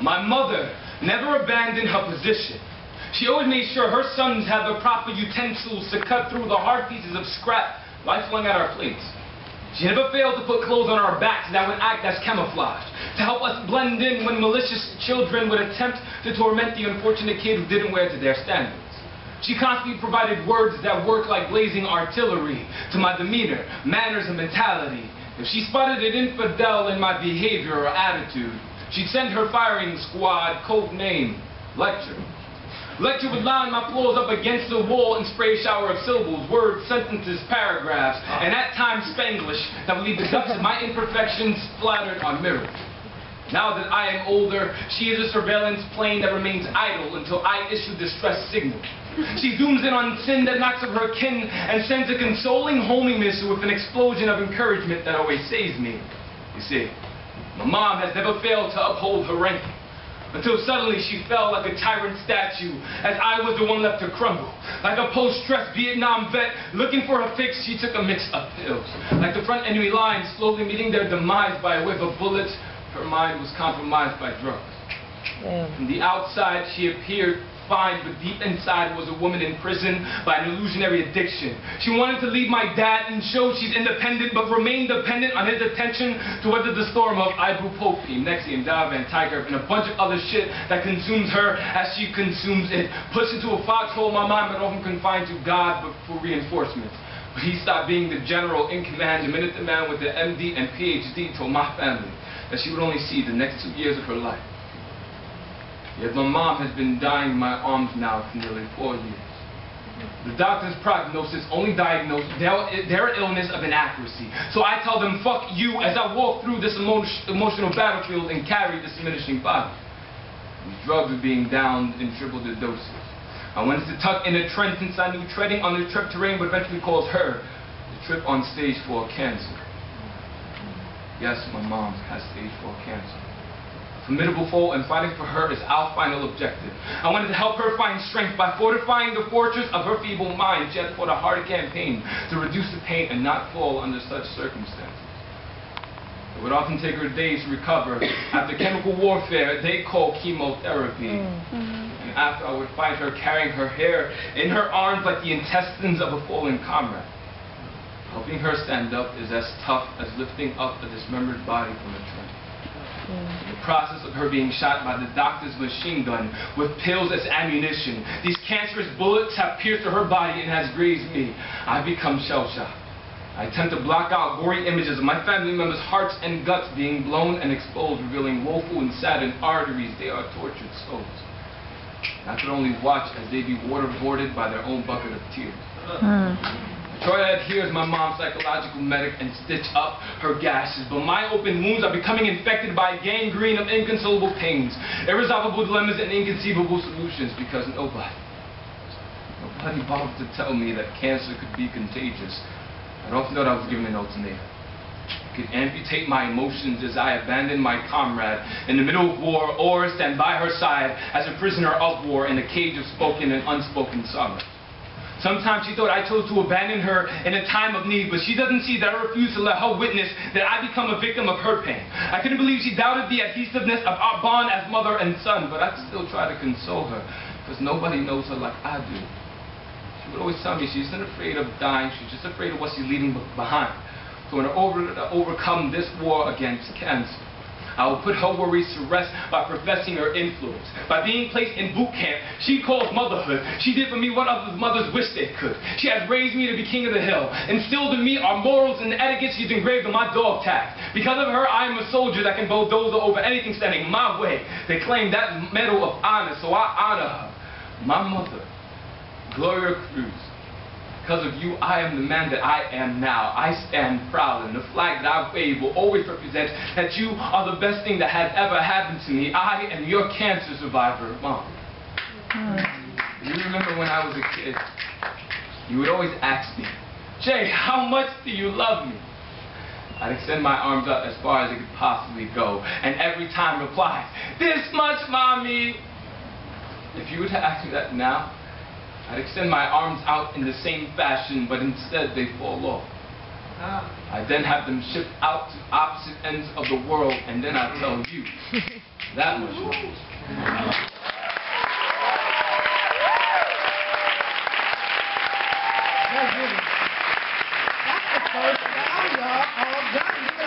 My mother never abandoned her position. She always made sure her sons had the proper utensils to cut through the hard pieces of scrap life flung at our plates. She never failed to put clothes on our backs that would act as camouflage, to help us blend in when malicious children would attempt to torment the unfortunate kid who didn't wear to their standards. She constantly provided words that worked like blazing artillery to my demeanor, manners, and mentality. If she spotted an infidel in my behavior or attitude, she'd send her firing squad, code name, Lecture. Lecture would line my floors up against the wall and spray a shower of syllables, words, sentences, paragraphs, and at times Spanglish that would leave the dust of my imperfections splattered on mirrors. Now that I am older, she is a surveillance plane that remains idle until I issue distress signal. She zooms in on sin that knocks of her kin and sends a consoling homing missile with an explosion of encouragement that always saves me. You see, my mom has never failed to uphold her ranking, until suddenly she fell like a tyrant statue as I was the one left to crumble. Like a post-stress Vietnam vet looking for a fix, she took a mix of pills. Like the front enemy lines slowly meeting their demise by a wave of bullets, her mind was compromised by drugs. From the outside, she appeared fine, but deep inside was a woman in prison by an illusionary addiction. She wanted to leave my dad and show she's independent, but remain dependent on his attention to weather the storm of ibuprofen, Nexium, Divan, Tiger, and a bunch of other shit that consumes her as she consumes it. Pushed into a foxhole, my mind but often confined to God but for reinforcements. But he stopped being the general in command the minute the man with the MD and PhD told my family that she would only see the next 2 years of her life. Yet my mom has been dying in my arms now for nearly 4 years. The doctor's prognosis only diagnosed their illness of inaccuracy. So I tell them, fuck you, as I walk through this emotional battlefield and carry this diminishing body. These drugs are being downed in triple the doses. I wanted to tuck in a trend since I knew treading on the trip terrain would eventually cause her to trip on stage 4 cancer. Yes, my mom has stage 4 cancer. Formidable foe, and fighting for her is our final objective. I wanted to help her find strength by fortifying the fortress of her feeble mind. She had fought a hard campaign to reduce the pain and not fall under such circumstances. It would often take her days to recover after chemical warfare they call chemotherapy. And after I would find her carrying her hair in her arms like the intestines of a fallen comrade. Helping her stand up is as tough as lifting up a dismembered body from a trench. The process of her being shot by the doctor's machine gun with pills as ammunition. These cancerous bullets have pierced her body and has grazed me. I've become shell-shocked. I attempt to block out gory images of my family members' hearts and guts being blown and exposed, revealing woeful and saddened arteries. They are tortured souls. I could only watch as they be waterboarded by their own bucket of tears. Try to adhere as my mom's psychological medic and stitch up her gashes, but my open wounds are becoming infected by gangrene of inconsolable pains, irresolvable dilemmas, and inconceivable solutions because nobody bothered to tell me that cancer could be contagious. I often thought I was given an ultimatum. I could amputate my emotions as I abandoned my comrade in the middle of war, or stand by her side as a prisoner of war in a cage of spoken and unspoken sorrow. Sometimes she thought I chose to abandon her in a time of need, but she doesn't see that I refuse to let her witness that I become a victim of her pain. I couldn't believe she doubted the adhesiveness of our bond as mother and son, but I'd still try to console her, because nobody knows her like I do. She would always tell me she isn't afraid of dying, she's just afraid of what she's leaving behind. So in order to overcome this war against cancer, I will put her worries to rest by professing her influence. By being placed in boot camp, she calls motherhood. She did for me what other mothers wish they could. She has raised me to be king of the hill, instilled in me our morals and etiquette she's engraved on my dog tag. Because of her, I am a soldier that can bulldoze over anything standing my way. They claim that medal of honor, so I honor her. My mother, Gloria Cruz. Because of you, I am the man that I am now. I stand proud, and the flag that I wave will always represent that you are the best thing that has ever happened to me. I am your cancer survivor, Mom. You remember when I was a kid, you would always ask me, Jay, how much do you love me? I'd extend my arms out as far as it could possibly go, and every time reply, this much, Mommy. If you were to ask me that now, I'd extend my arms out in the same fashion, but instead they fall off. I then have them shipped out to opposite ends of the world, and then I tell you That much knowledge. That's the first time y'all all done.